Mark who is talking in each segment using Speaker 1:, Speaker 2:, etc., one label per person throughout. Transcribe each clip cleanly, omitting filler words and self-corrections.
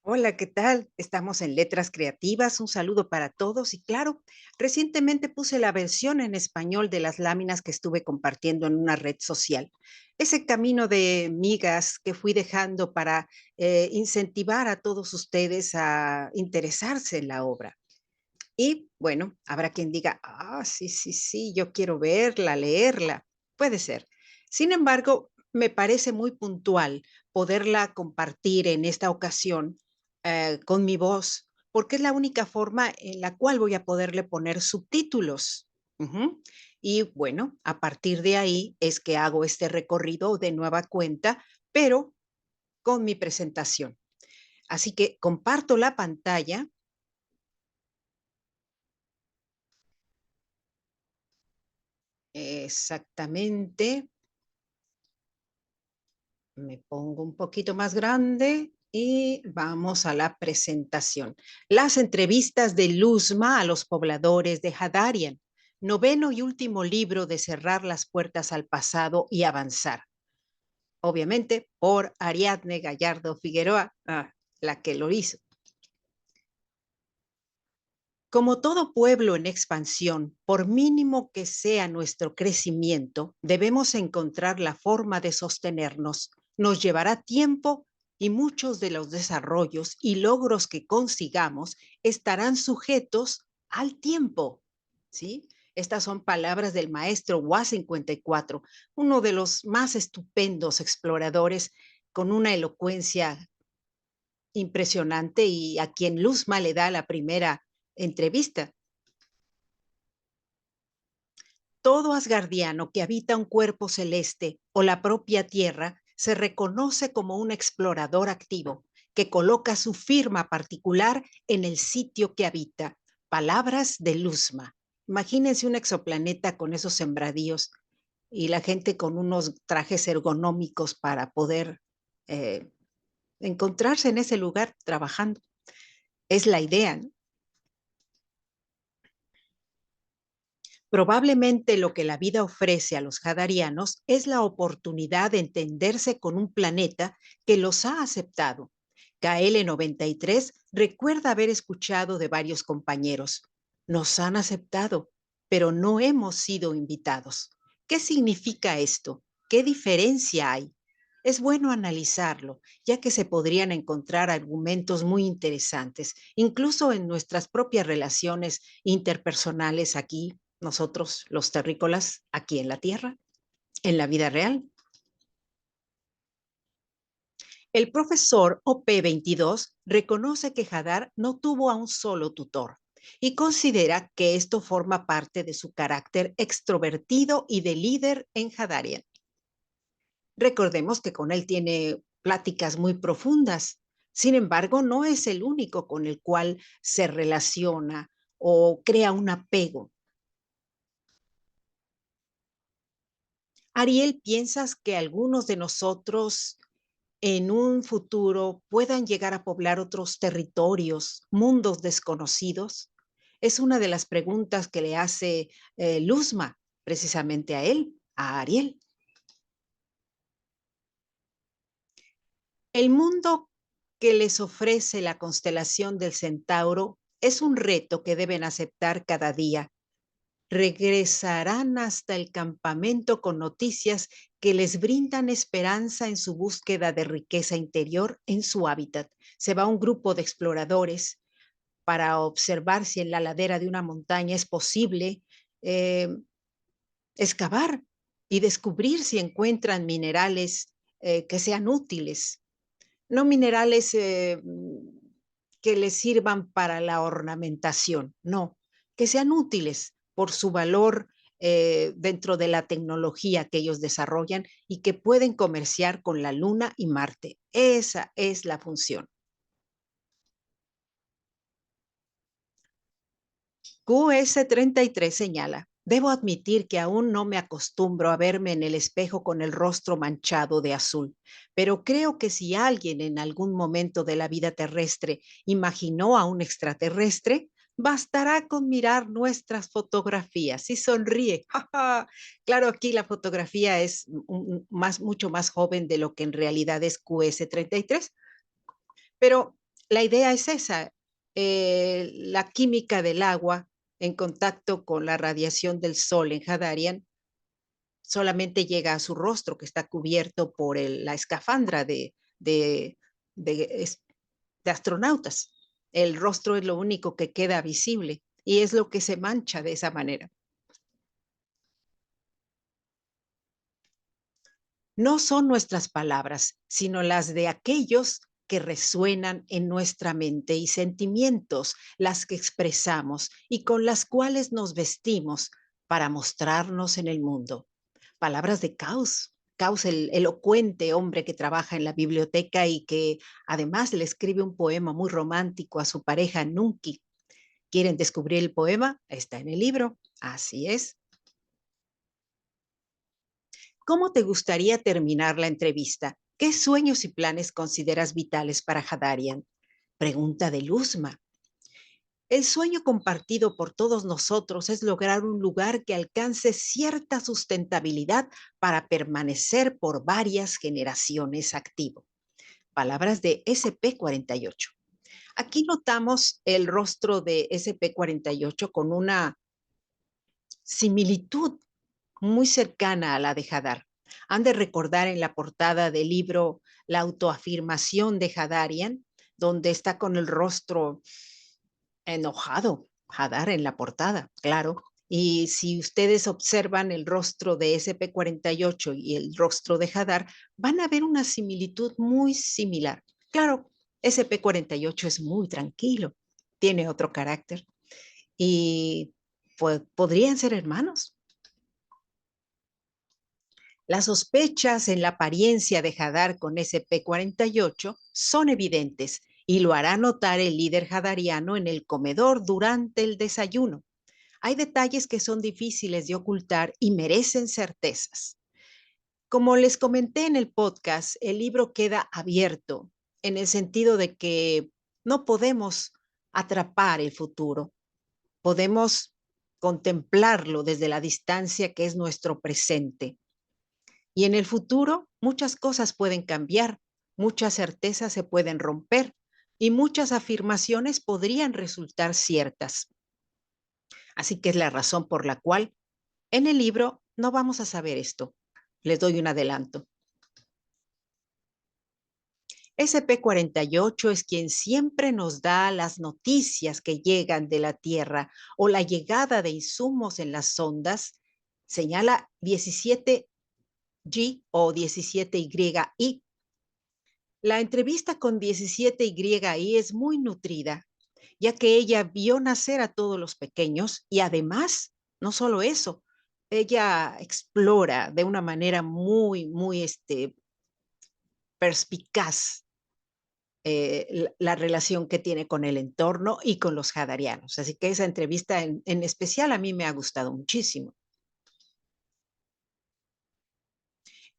Speaker 1: Hola, ¿qué tal? Estamos en Letras Creativas. Un saludo para todos y claro, recientemente puse la versión en español de las láminas que estuve compartiendo en una red social. Ese camino de migas que fui dejando para incentivar a todos ustedes a interesarse en la obra. Y bueno, habrá quien diga, sí, sí, sí, yo quiero verla, leerla. Puede ser. Sin embargo, me parece muy puntual poderla compartir en esta ocasión con mi voz, porque es la única forma en la cual voy a poderle poner subtítulos. Ujú. Y bueno, a partir de ahí es que hago este recorrido de nueva cuenta, pero con mi presentación. Así que comparto la pantalla. Exactamente. Me pongo un poquito más grande y vamos a la presentación. Las entrevistas de Luzma a los pobladores de Hadarian, noveno y último libro de Cerrar las puertas al pasado y avanzar. Obviamente por Ariadne Gallardo Figueroa, la que lo hizo. Como todo pueblo en expansión, por mínimo que sea nuestro crecimiento, debemos encontrar la forma de sostenernos. Nos llevará tiempo y muchos de los desarrollos y logros que consigamos estarán sujetos al tiempo. ¿Sí? Estas son palabras del maestro Wa54, uno de los más estupendos exploradores con una elocuencia impresionante y a quien Luzma le da la primera entrevista. Todo asgardiano que habita un cuerpo celeste o la propia tierra se reconoce como un explorador activo que coloca su firma particular en el sitio que habita. Palabras de Luzma. Imagínense un exoplaneta con esos sembradíos y la gente con unos trajes ergonómicos para poder eh, encontrarse en ese lugar trabajando. Es la idea, ¿no? Probablemente lo que la vida ofrece a los hadarianos es la oportunidad de entenderse con un planeta que los ha aceptado. KL93 recuerda haber escuchado de varios compañeros. Nos han aceptado, pero no hemos sido invitados. ¿Qué significa esto? ¿Qué diferencia hay? Es bueno analizarlo, ya que se podrían encontrar argumentos muy interesantes, incluso en nuestras propias relaciones interpersonales aquí nosotros los terrícolas aquí en la tierra, en la vida real. El profesor OP22 reconoce que Hadar no tuvo a un solo tutor y considera que esto forma parte de su carácter extrovertido y de líder en Hadarian. Recordemos que con él tiene pláticas muy profundas, sin embargo, no es el único con el cual se relaciona o crea un apego. Ariel, ¿piensas que algunos de nosotros en un futuro puedan llegar a poblar otros territorios, mundos desconocidos? Es una de las preguntas que le hace Luzma precisamente a él, a Ariel. El mundo que les ofrece la constelación del Centauro es un reto que deben aceptar cada día. Regresarán hasta el campamento con noticias que les brindan esperanza en su búsqueda de riqueza interior en su hábitat. Se va un grupo de exploradores para observar si en la ladera de una montaña es posible eh, excavar y descubrir si encuentran minerales que sean útiles, no minerales que les sirvan para la ornamentación, no, que sean útiles por su valor dentro de la tecnología que ellos desarrollan y que pueden comerciar con la Luna y Marte. Esa es la función. QS33 señala, debo admitir que aún no me acostumbro a verme en el espejo con el rostro manchado de azul, pero creo que si alguien en algún momento de la vida terrestre imaginó a un extraterrestre, bastará con mirar nuestras fotografías y sonríe. Claro, aquí la fotografía es mucho más joven de lo que en realidad es QS33, pero La idea es esa, la química del agua en contacto con la radiación del sol en Hadarian solamente llega a su rostro, que está cubierto por la escafandra de, de, es- de astronautas. El rostro es lo único que queda visible y es lo que se mancha de esa manera. No son nuestras palabras, sino las de aquellos que resuenan en nuestra mente y sentimientos, las que expresamos y con las cuales nos vestimos para mostrarnos en el mundo. Palabras de Caos. Caos, el elocuente hombre que trabaja en la biblioteca y que además le escribe un poema muy romántico a su pareja Nunki. ¿Quieren descubrir el poema? Está en el libro. Así es. ¿Cómo te gustaría terminar la entrevista? ¿Qué sueños y planes consideras vitales para Hadarian? Pregunta de Luzma. El sueño compartido por todos nosotros es lograr un lugar que alcance cierta sustentabilidad para permanecer por varias generaciones activo. Palabras de SP48. Aquí notamos el rostro de SP48 con una similitud muy cercana a la de Hadar. Han de recordar en la portada del libro la autoafirmación de Hadarian, donde está con el rostro enojado, Hadar en la portada, claro. Y si ustedes observan el rostro de SP48 y el rostro de Hadar, van a ver una similitud muy similar. Claro, SP48 es muy tranquilo, tiene otro carácter y pues, podrían ser hermanos. Las sospechas en la apariencia de Hadar con SP48 son evidentes y lo hará notar el líder hadariano en el comedor durante el desayuno. Hay detalles que son difíciles de ocultar y merecen certezas. Como les comenté en el podcast, el libro queda abierto en el sentido de que no podemos atrapar el futuro, podemos contemplarlo desde la distancia que es nuestro presente. Y en el futuro muchas cosas pueden cambiar, muchas certezas se pueden romper y muchas afirmaciones podrían resultar ciertas. Así que es la razón por la cual en el libro no vamos a saber esto. Les doy un adelanto. SP48 es quien siempre nos da las noticias que llegan de la Tierra o la llegada de insumos en las sondas. Señala 17G o 17YI. La entrevista con 17YI es muy nutrida, ya que ella vio nacer a todos los pequeños y además, no solo eso, ella explora de una manera muy perspicaz la relación que tiene con el entorno y con los hadarianos. Así que esa entrevista en especial a mí me ha gustado muchísimo.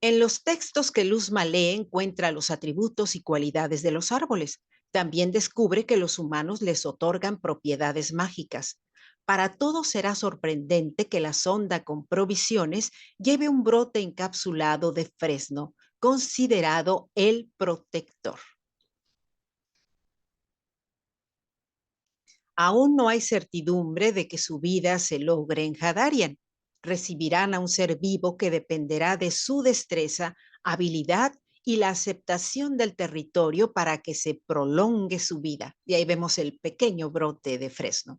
Speaker 1: En los textos que Luzma lee encuentra los atributos y cualidades de los árboles. También descubre que los humanos les otorgan propiedades mágicas. Para todos será sorprendente que la sonda con provisiones lleve un brote encapsulado de fresno, considerado el protector. Aún no hay certidumbre de que su vida se logre en Hadarian. Recibirán a un ser vivo que dependerá de su destreza, habilidad y la aceptación del territorio para que se prolongue su vida. Y ahí vemos el pequeño brote de fresno.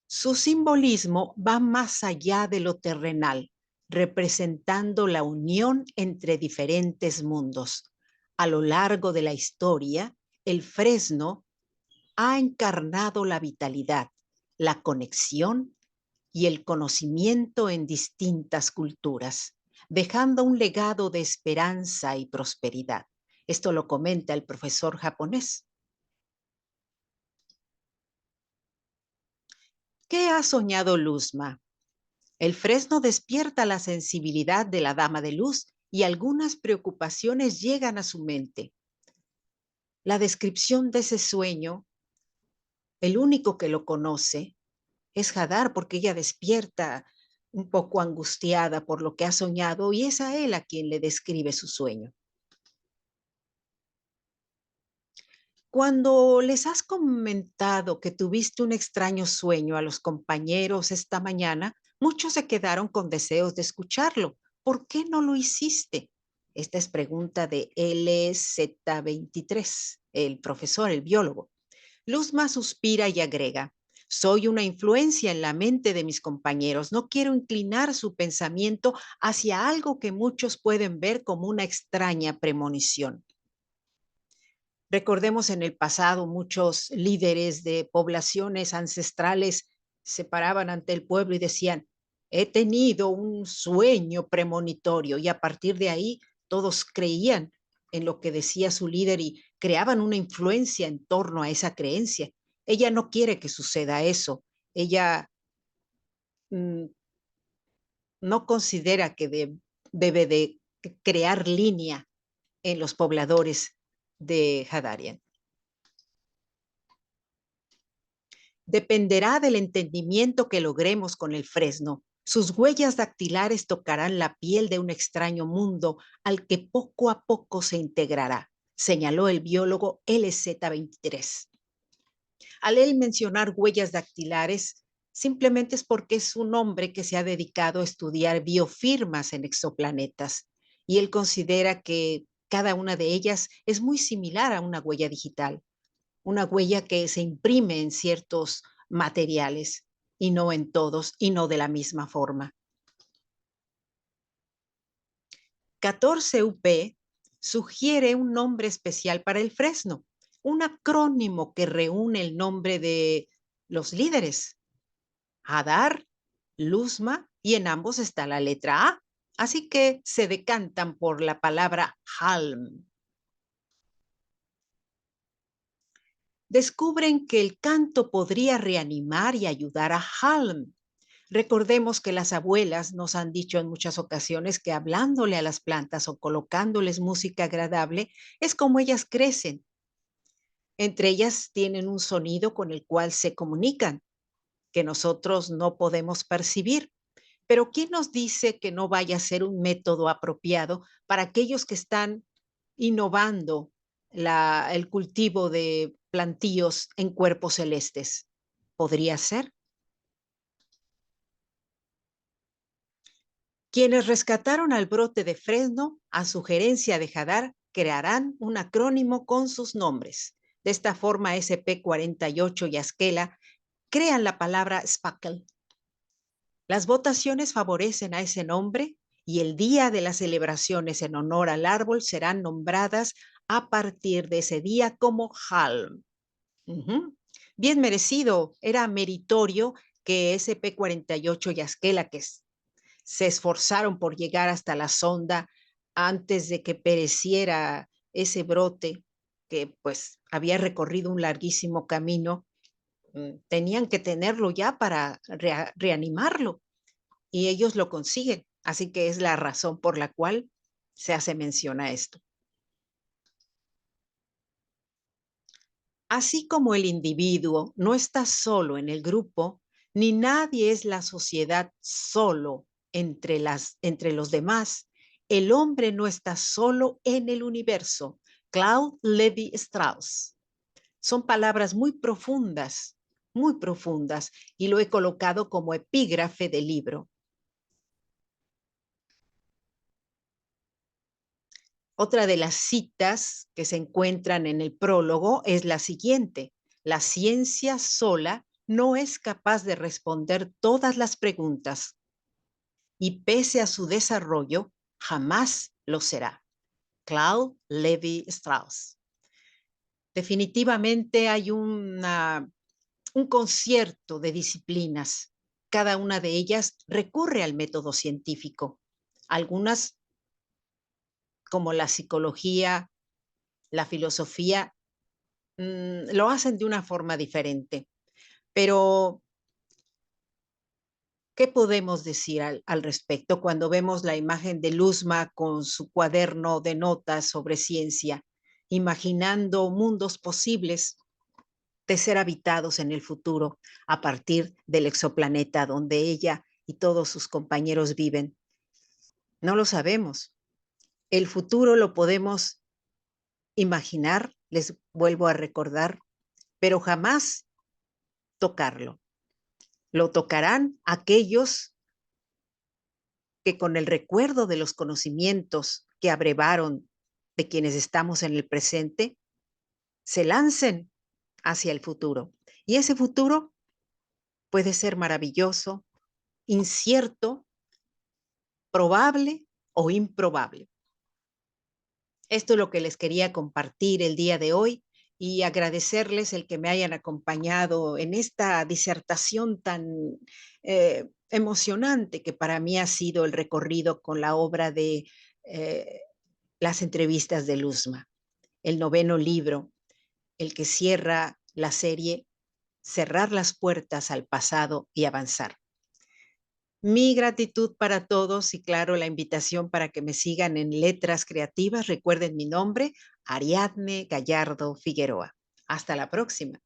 Speaker 1: Su simbolismo va más allá de lo terrenal, representando la unión entre diferentes mundos. A lo largo de la historia, el fresno ha encarnado la vitalidad, la conexión y el conocimiento en distintas culturas, dejando un legado de esperanza y prosperidad. Esto lo comenta el profesor japonés. ¿Qué ha soñado Luzma? El fresno despierta la sensibilidad de la dama de luz y algunas preocupaciones llegan a su mente. La descripción de ese sueño, el único que lo conoce, es Hadar, porque ella despierta un poco angustiada por lo que ha soñado y es a él a quien le describe su sueño. Cuando les has comentado que tuviste un extraño sueño a los compañeros esta mañana, muchos se quedaron con deseos de escucharlo. ¿Por qué no lo hiciste? Esta es pregunta de LZ23, el profesor, el biólogo. Luzma suspira y agrega, soy una influencia en la mente de mis compañeros. No quiero inclinar su pensamiento hacia algo que muchos pueden ver como una extraña premonición. Recordemos en el pasado, muchos líderes de poblaciones ancestrales se paraban ante el pueblo y decían, he tenido un sueño premonitorio, y a partir de ahí todos creían en lo que decía su líder y creaban una influencia en torno a esa creencia. Ella no quiere que suceda eso. Ella mm, no considera que debe de crear línea en los pobladores de Hadarian. Dependerá del entendimiento que logremos con el fresno. Sus huellas dactilares tocarán la piel de un extraño mundo al que poco a poco se integrará, señaló el biólogo LZ23. Al él mencionar huellas dactilares, simplemente es porque es un hombre que se ha dedicado a estudiar biofirmas en exoplanetas y él considera que cada una de ellas es muy similar a una huella digital, una huella que se imprime en ciertos materiales y no en todos y no de la misma forma. 14UP sugiere un nombre especial para el fresno, un acrónimo que reúne el nombre de los líderes, Hadar, Luzma, y en ambos está la letra A. Así que se decantan por la palabra Halm. Descubren que el canto podría reanimar y ayudar a Halm. Recordemos que las abuelas nos han dicho en muchas ocasiones que hablándole a las plantas o colocándoles música agradable es como ellas crecen. Entre ellas tienen un sonido con el cual se comunican, que nosotros no podemos percibir. Pero ¿quién nos dice que no vaya a ser un método apropiado para aquellos que están innovando el cultivo de plantíos en cuerpos celestes? ¿Podría ser? Quienes rescataron al brote de fresno, a sugerencia de Hadar, crearán un acrónimo con sus nombres. De esta forma, SP48 y Askela crean la palabra Spackle. Las votaciones favorecen a ese nombre y el día de las celebraciones en honor al árbol serán nombradas a partir de ese día como Halm. Bien merecido, era meritorio que SP48 y Askela, que se esforzaron por llegar hasta la sonda antes de que pereciera ese brote que pues había recorrido un larguísimo camino, tenían que tenerlo ya para reanimarlo y ellos lo consiguen. Así que es la razón por la cual se hace mención a esto. Así como el individuo no está solo en el grupo, ni nadie es la sociedad solo entre los demás, el hombre no está solo en el universo. Claude Lévi-Strauss. Son palabras muy profundas, y lo he colocado como epígrafe del libro. Otra de las citas que se encuentran en el prólogo es la siguiente: la ciencia sola no es capaz de responder todas las preguntas y pese a su desarrollo, jamás lo será. Claude Lévi-Strauss. Definitivamente hay un concierto de disciplinas. Cada una de ellas recurre al método científico. Algunas, como la psicología, la filosofía, lo hacen de una forma diferente. Pero, ¿qué podemos decir al respecto cuando vemos la imagen de Luzma con su cuaderno de notas sobre ciencia, imaginando mundos posibles de ser habitados en el futuro a partir del exoplaneta donde ella y todos sus compañeros viven? No lo sabemos. El futuro lo podemos imaginar les vuelvo a recordar, pero jamás tocarlo. Lo tocarán aquellos que con el recuerdo de los conocimientos que abrevaron de quienes estamos en el presente, se lancen hacia el futuro. Y ese futuro puede ser maravilloso, incierto, probable o improbable. Esto es lo que les quería compartir el día de hoy y agradecerles el que me hayan acompañado en esta disertación tan emocionante que para mí ha sido el recorrido con la obra de eh, las entrevistas de Luzma, el noveno libro, el que cierra la serie Cerrar las puertas al pasado y avanzar. Mi gratitud para todos y claro, la invitación para que me sigan en Letras Creativas. Recuerden mi nombre, Ariadne Gallardo Figueroa. Hasta la próxima.